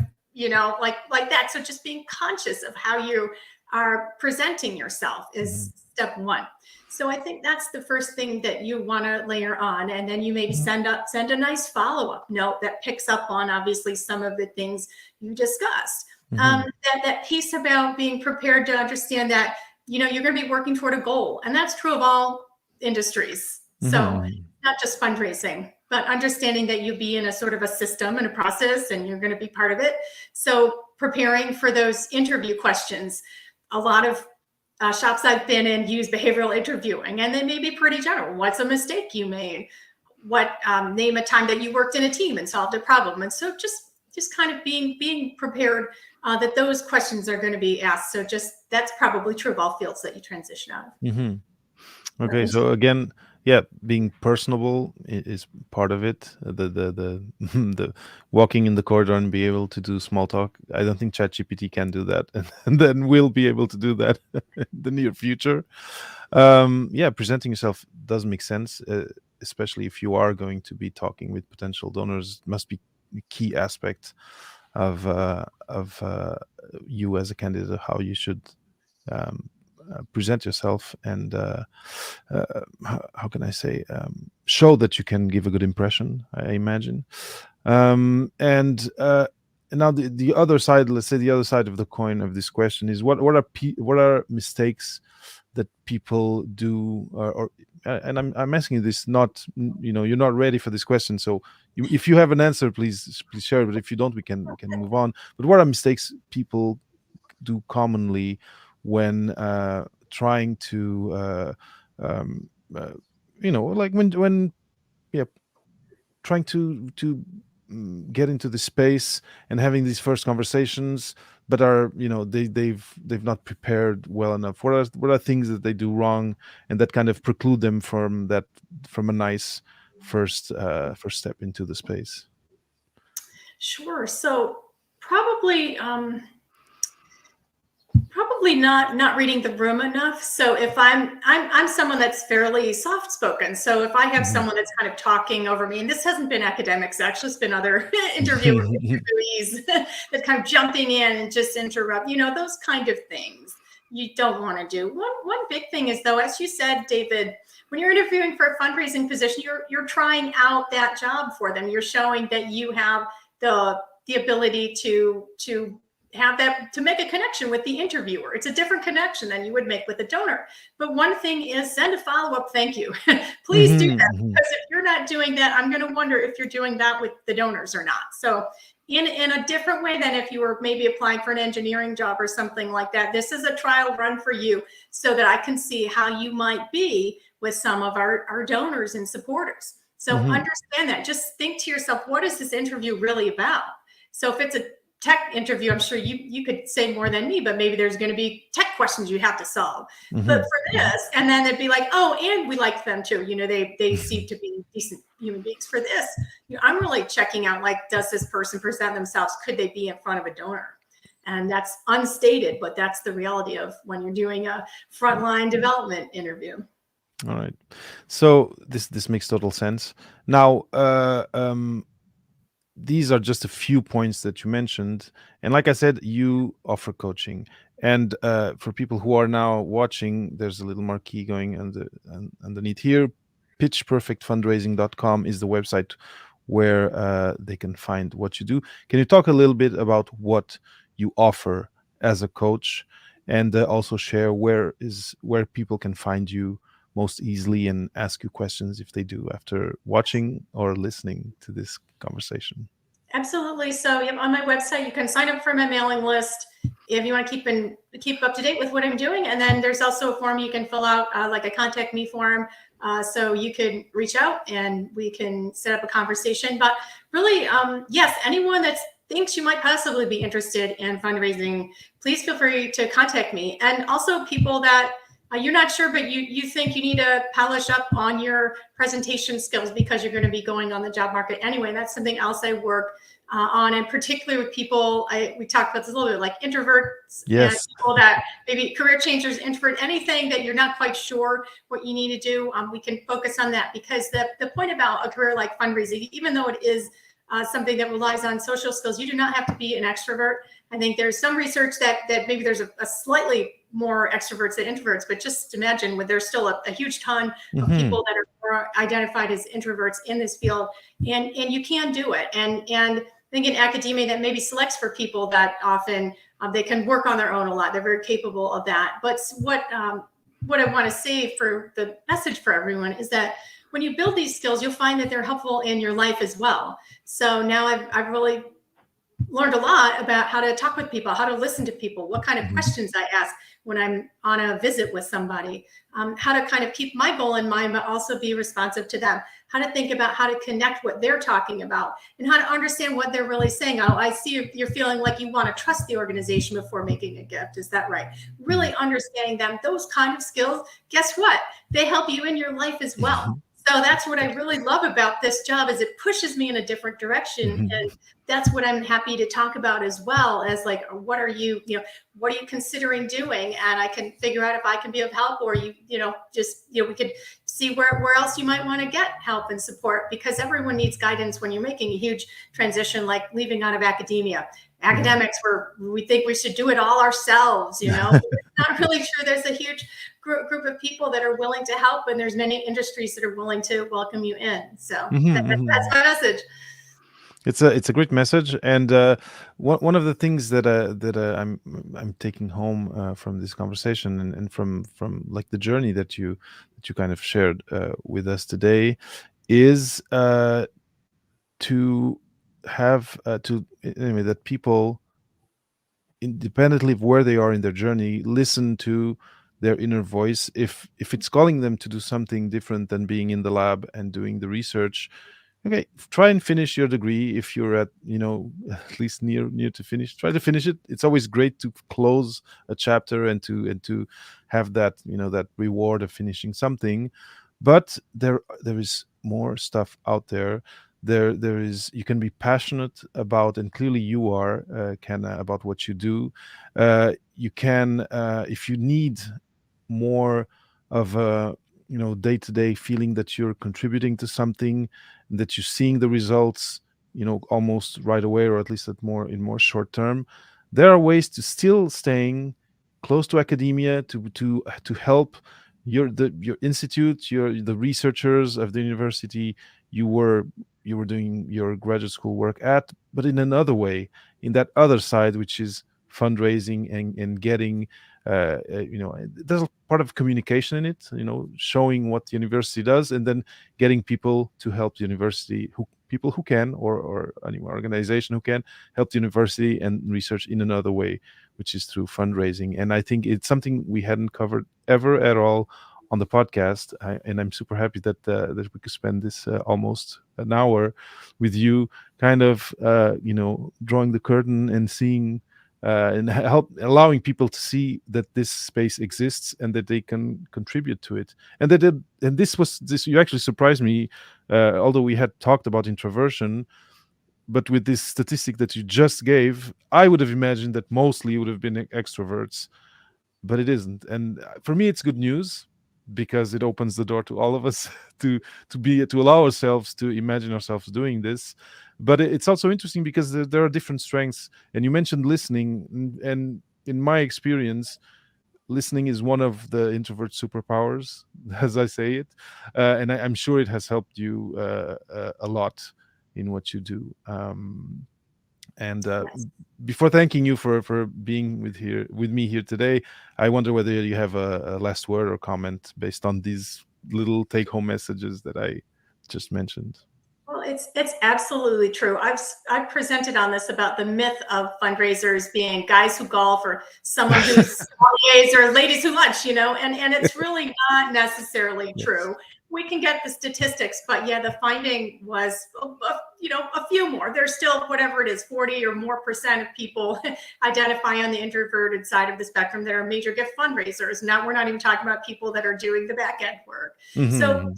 like that. So just being conscious of how you are presenting yourself Hmm. is step one. So I think that's the first thing that you want to layer on, and then you maybe Hmm. send a nice follow-up note that picks up on obviously some of the things you discussed. Hmm. that piece about being prepared to understand that, you're going to be working toward a goal. And that's true of all industries. So Hmm. not just fundraising, but understanding that you be in a sort of a system and a process and you're going to be part of it. So preparing for those interview questions. A lot of shops I've been in use behavioral interviewing, and they may be pretty general. What's a mistake you made? What name a time that you worked in a team and solved a problem? And so just kind of being prepared that those questions are going to be asked. So just that's probably true of all fields that you transition out of. Hmm. Or Okay, into. so again, yeah, being personable is part of it. The the walking in the corridor and be able to do small talk. I don't think ChatGPT can do that, and then we'll be able to do that in the near future. Yeah, presenting yourself does make sense, especially if you are going to be talking with potential donors. It must be a key aspect of you as a candidate, how you should um, present yourself and how can I say show that you can give a good impression. I imagine, and now the other side. Let's say the other side of the coin of this question is what are mistakes that people do or and I'm asking you this not you're not ready for this question, so if you have an answer, please share it, but if you don't, we can move on. But what are mistakes people do commonly when trying to um, uh, like when yeah, trying to get into the space and having these first conversations, but are they've not prepared well enough. What are things that they do wrong and that kind of preclude them from a nice first step into the space? Sure. So probably probably not reading the room enough. So if I'm someone that's fairly soft spoken, so if I have Mhm. someone that's kind of talking over me, and this hasn't been academics, actually it's been other interviewees that kind of jumping in and just interrupt, those kind of things you don't want to do. One big thing is, though, as you said, David, when you're interviewing for a fundraising position, you're trying out that job for them. You're showing that you have the ability to have that, to make a connection with the interviewer. It's a different connection than you would make with a donor. But one thing is, send a follow-up thank you. Please do Mhm, that, mhm, because if you're not doing that, I'm going to wonder if you're doing that with the donors or not. So in a different way than if you were maybe applying for an engineering job or something like that, this is a trial run for you so that I can see how you might be with some of our donors and supporters. So mhm, understand that. Just think to yourself, what is this interview really about? So if it's a tech interview, I'm sure you could say more than me, but maybe there's going to be tech questions you have to solve. But mhm, for mhm, this, and then they'd be like, oh, and we liked them too. They seem mhm, to be decent human beings. For this, I'm really checking out, like, does this person present themselves? Could they be in front of a donor? And that's unstated, but that's the reality of when you're doing a frontline development interview. all right. So this makes total sense. Now, these are just a few points that you mentioned, and like I said, you offer coaching. And for people who are now watching, there's a little marquee going underneath here. Pitchperfectfundraising.com is the website where they can find what you do. Can you talk a little bit about what you offer as a coach, and also share where people can find you most easily and ask you questions if they do after watching or listening to this conversation? Absolutely. So on my website, you can sign up for my mailing list if you want to keep up to date with what I'm doing. And then there's also a form you can fill out, like a contact me form. So you can reach out and we can set up a conversation. But really, yes, anyone that thinks you might possibly be interested in fundraising, please feel free to contact me. And also people that you're not sure, but you think you need to polish up on your presentation skills because you're going to be going on the job market anyway. That's something else I work on, and particularly with people, we talked about this a little bit, like introverts and Yes. people that maybe career changers, introvert, anything that you're not quite sure what you need to do. We can focus on that, because the point about a career like fundraising, even though it is something that relies on social skills, you do not have to be an extrovert. I think there's some research that maybe there's a slightly more extroverts than introverts, but just imagine when there's still a huge ton of Hmm. people that are more identified as introverts in this field, and you can do it. And think in academia that maybe selects for people that often they can work on their own a lot. They're very capable of that. But what I want to say for the message for everyone is that when you build these skills, you'll find that they're helpful in your life as well. So now I've really learned a lot about how to talk with people, how to listen to people, what kind of Mhm. questions I ask when I'm on a visit with somebody, how to kind of keep my goal in mind, but also be responsive to them, how to think about how to connect what they're talking about, and how to understand what they're really saying. Oh, I see you're feeling like you want to trust the organization before making a gift. Is that right? Mhm. Really understanding them, those kind of skills, guess what? They help you in your life as well. Mhm. So that's what I really love about this job is it pushes me in a different direction. Mhm. And that's what I'm happy to talk about as well as like, what are you, what are you considering doing? And I can figure out if I can be of help or we could see where else you might want to get help and support because everyone needs guidance when you're making a huge transition, like leaving out of academia. Mhm. Academics we think we should do it all ourselves, it's not really true. There's a huge group of people that are willing to help and there's many industries that are willing to welcome you in. So Mhm. that's Mhm. my message. It's a great message, and one of the things that I'm taking home from this conversation and from like the journey that you kind of shared with us today is to have to anyway that people independently of where they are in their journey listen to their inner voice if it's calling them to do something different than being in the lab and doing the research. Okay, try and finish your degree if you're at, at least near to finish. Try to finish it. It's always great to close a chapter and to have that, that reward of finishing something. But there is more stuff out there. There is you can be passionate about, and clearly you are, Kenna, about what you do. You can, if you need more of a day-to-day feeling that you're contributing to something, that you're seeing the results almost right away, or at least at more in more short term. There are ways to still staying close to academia to help your institute, the researchers of the university you were you were doing your graduate school work at, but in another way, in that other side, which is fundraising and getting there's a part of communication in it, showing what the university does and then getting people to help the university, who people who can, or any organization who can help the university and research in another way, which is through fundraising. And I think it's something we hadn't covered ever at all on the podcast. And I'm super happy that we could spend this almost an hour with you, kind of drawing the curtain and seeing and help allowing people to see that this space exists and that they can contribute to it. And and this you actually surprised me, although we had talked about introversion, but with this statistic that you just gave, I would have imagined that mostly would have been extroverts, but it isn't. And for me, it's good news because it opens the door to all of us to allow ourselves to imagine ourselves doing this. But it's also interesting because there are different strengths. And you mentioned listening, and in my experience, listening is one of the introvert superpowers, as I say it, and I'm sure it has helped you a lot in what you do. And Yes. before thanking you for being with me here today, I wonder whether you have a last word or comment based on these little take home messages that I just mentioned. Well, it's absolutely true. I've presented on this about the myth of fundraisers being guys who golf or someone who's sommeliers or ladies who lunch, and it's really not necessarily Yes. true. We can get the statistics, but yeah, the finding was, a few more. There's still whatever it is, 40 or more percent of people identify on the introverted side of the spectrum that are major gift fundraisers. Now we're not even talking about people that are doing the back end work. So Hmm.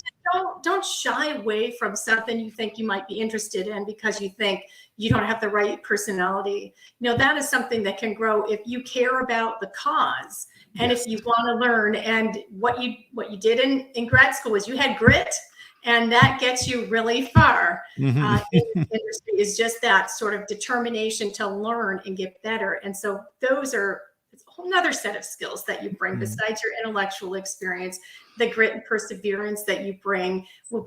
don't shy away from something you think you might be interested in because you think you don't have the right personality. That is something that can grow if you care about the cause and if Yes. you want to learn. And what you did in grad school is you had grit, and that gets you really far. Hmm. In this industry is just that sort of determination to learn and get better. And so those are it's a whole nother set of skills that you bring besides your intellectual experience. The grit and perseverance that you bring will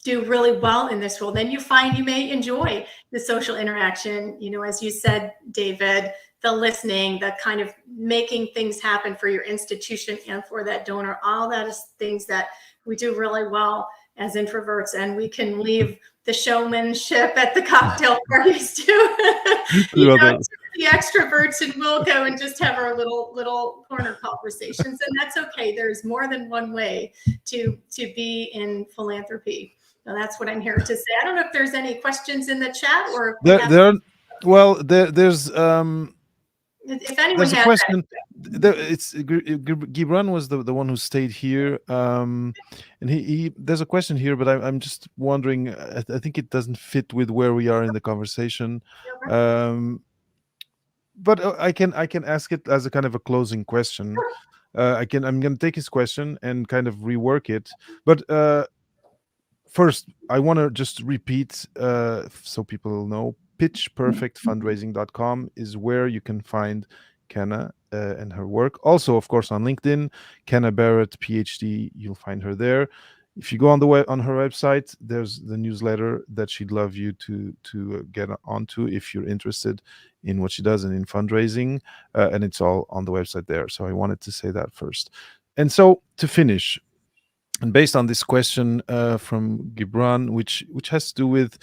do really well in this role, then you find you may enjoy the social interaction, as you said, David, the listening, the kind of making things happen for your institution and for that donor. All that is things that we do really well as introverts, and we can leave the showmanship at the cocktail parties too. To other. To the extroverts, and we'll go and just have our little corner conversations, and that's okay. There's more than one way to be in philanthropy. So that's what I'm here to say. I don't know if there's any questions in the chat, or if we There, have, there, well, if anyone there's a has that. question. It's Gibran was the one who stayed here, and he there's a question here, but I'm just wondering. I think it doesn't fit with where we are in the conversation. Um, but I can ask it as a kind of a closing question. I'm going to take his question and kind of rework it. But first, I want to just repeat so people know, pitchperfectfundraising.com is where you can find Kenna and her work. Also, of course, on LinkedIn, Kenna Barrett, PhD, you'll find her there. If you go on on her website, there's the newsletter that she'd love you to get onto if you're interested in what she does and in fundraising, and it's all on the website there. So I wanted to say that first. And so to finish, and based on this question from Gibran, which has to do with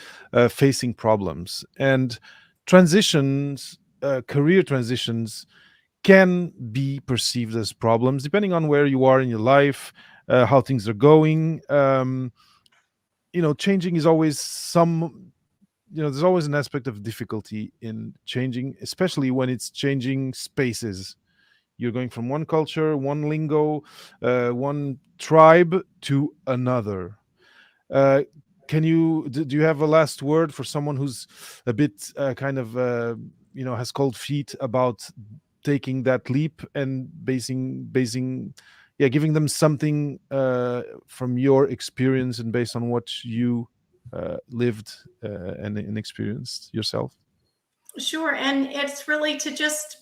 facing problems and transitions, career transitions can be perceived as problems depending on where you are in your life, how things are going. Changing is always there's always an aspect of difficulty in changing, especially when it's changing spaces. You're going from one culture, one lingo, one tribe to another. Uh, do you have a last word for someone who's a bit kind of has cold feet about taking that leap and giving them something from your experience and based on what you lived and experienced yourself? Sure, and it's really to just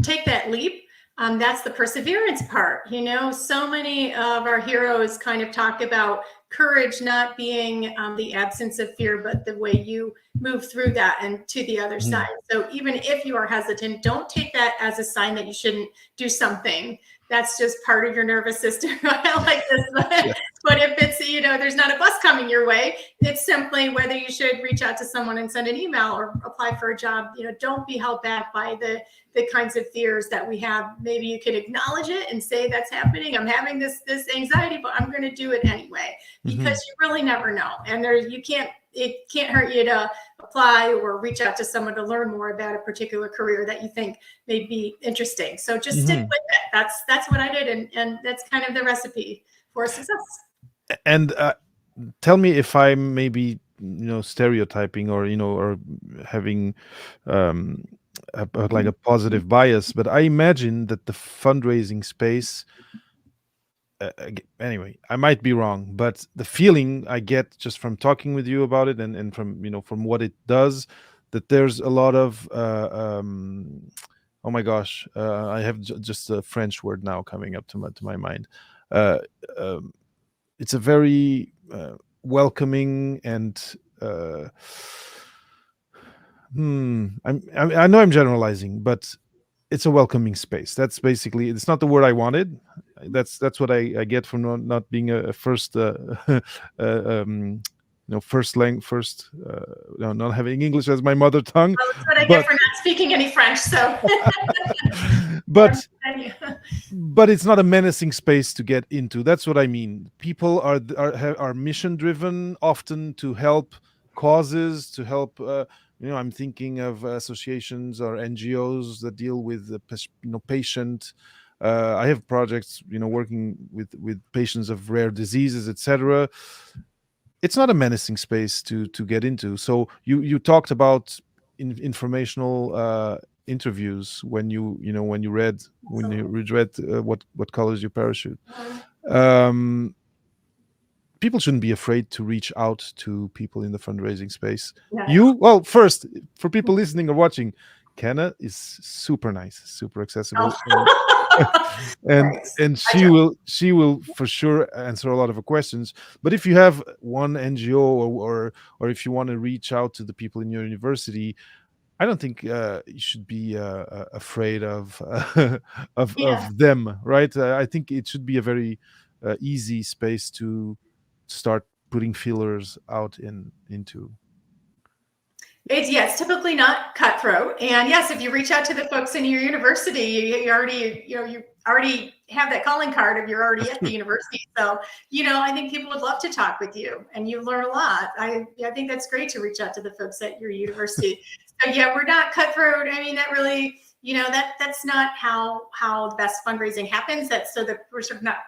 take that leap. That's the perseverance part. So many of our heroes kind of talk about courage not being the absence of fear, but the way you move through that and to the other side. So even if you are hesitant, don't take that as a sign that you shouldn't do something. That's just part of your nervous system. I like this. But if it's, there's not a bus coming your way, it's simply whether you should reach out to someone and send an email or apply for a job. Don't be held back by the kinds of fears that we have. Maybe you could acknowledge it and say, that's happening. I'm having this anxiety, but I'm going to do it anyway, because you really never know. And it can't hurt you to apply or reach out to someone to learn more about a particular career that you think may be interesting. So just stick with it. That's what I did. And that's kind of the recipe for success. And tell me if I'm maybe stereotyping or or having like a positive bias, but I imagine that the fundraising space, anyway, I might be wrong, but the feeling I get just from talking with you about it and from from what it does, that there's a lot of oh my gosh, I have just a French word now coming up to my mind. uh, um, it's a very welcoming and I know I'm generalizing, but it's a welcoming space. That's basically, it's not the word I wanted. That's what I get from not being a first first not having English as my mother tongue. Well, that's what I get for not speaking any French. So, but but it's not a menacing space to get into. That's what I mean. People are mission driven, often to help causes, to help. I'm thinking of associations or NGOs that deal with the patient. I have projects, working with patients of rare diseases, etc. It's not a menacing space to get into. So you talked about informational interviews when you read what colors your parachute. People shouldn't be afraid to reach out to people in the fundraising space. Well, first, for people listening or watching, Kenna is super nice, super accessible. and Thanks. and I joke. she will for sure answer a lot of the questions. But if you have one NGO, or if you want to reach out to the people in your university, I don't think you should be afraid of Yeah. of them, right? I think it should be a very easy space to start putting feelers out into. It's typically not cutthroat. And yes, if you reach out to the folks in your university, you already, you already have that calling card if you're already at the university. So, I think people would love to talk with you and you learn a lot. I think that's great to reach out to the folks at your university. So yeah, we're not cutthroat. I mean, that really, that's not how the best fundraising happens. That's so that we're sort of not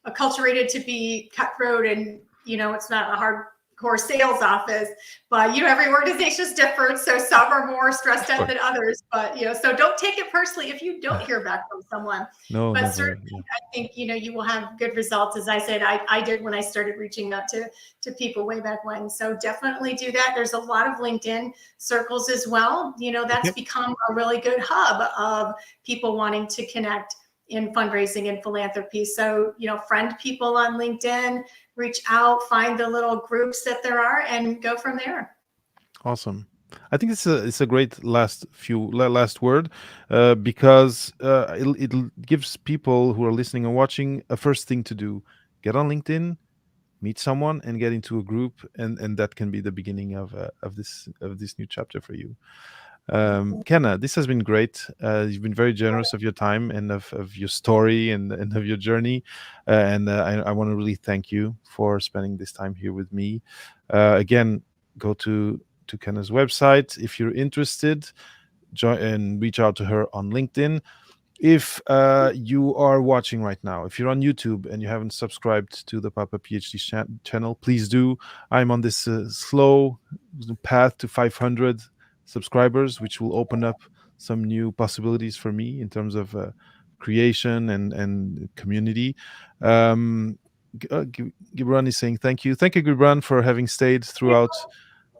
acculturated to be cutthroat, and it's not a hardcore sales office. But every organization is different, so some are more stressed Of out course. than others. But so don't take it personally if you don't hear back from someone. No, But never. certainly, Yeah. I think you will have good results. As I said, I did when I started reaching out to people way back when. So definitely do that. There's a lot of LinkedIn circles as well. That's Okay. become a really good hub of people wanting to connect in fundraising and philanthropy. So, friend people on LinkedIn, reach out, find the little groups that there are, and go from there. Awesome. I think it's a great last word, because it gives people who are listening and watching a first thing to do: get on LinkedIn, meet someone, and get into a group, and that can be the beginning of this new chapter for you. Kenna, this has been great. You've been very generous of your time and of your story, and of your journey. And I want to really thank you for spending this time here with me. Again, go to Kenna's website if you're interested. Join and reach out to her on LinkedIn. If you are watching right now, if you're on YouTube and you haven't subscribed to the Papa PhD channel, please do. I'm on this slow path to 500 subscribers, which will open up some new possibilities for me in terms of creation and community. Um, Gibran is saying thank you. Thank you, Gibran, for having stayed throughout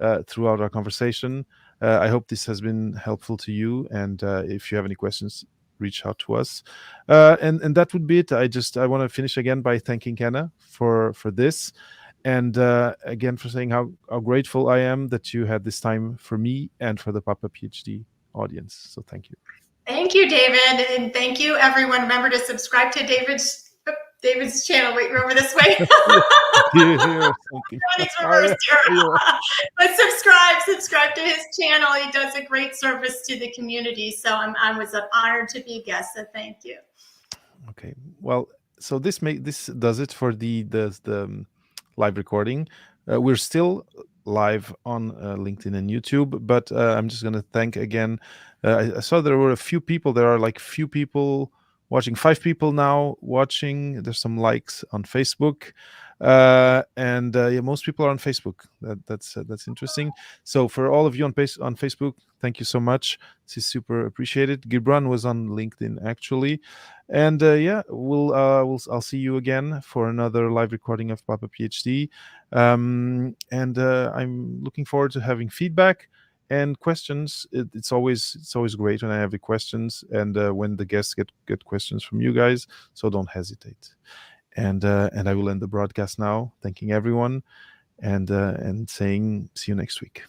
our conversation. I hope this has been helpful to you. And if you have any questions, reach out to us. And that would be it. I want to finish again by thanking Kenna for this, and again for saying how grateful I am that you had this time for me and for the Papa PhD audience. So thank you. Thank you, David, and thank you, everyone. Remember to subscribe to David's channel. Wait, over this way. Do you hear something? He's reversed here. Yeah. But subscribe to his channel. He does a great service to the community. So I was honored to be a guest. So thank you. Okay. Well, so this does it for the live recording. We're still live on LinkedIn and YouTube, but I'm just going to thank again. I saw there were a few people. There are like few people watching. 5 people now watching. There's some likes on Facebook, and yeah, most people are on Facebook. That's interesting. So for all of you on Facebook, thank you so much. This is super appreciated. Gibran was on LinkedIn actually. And yeah, I'll see you again for another live recording of Papa PhD. And I'm looking forward to having feedback and questions. It's always great when I have the questions, and when the guests get questions from you guys. So don't hesitate. And I will end the broadcast now, thanking everyone, and saying see you next week.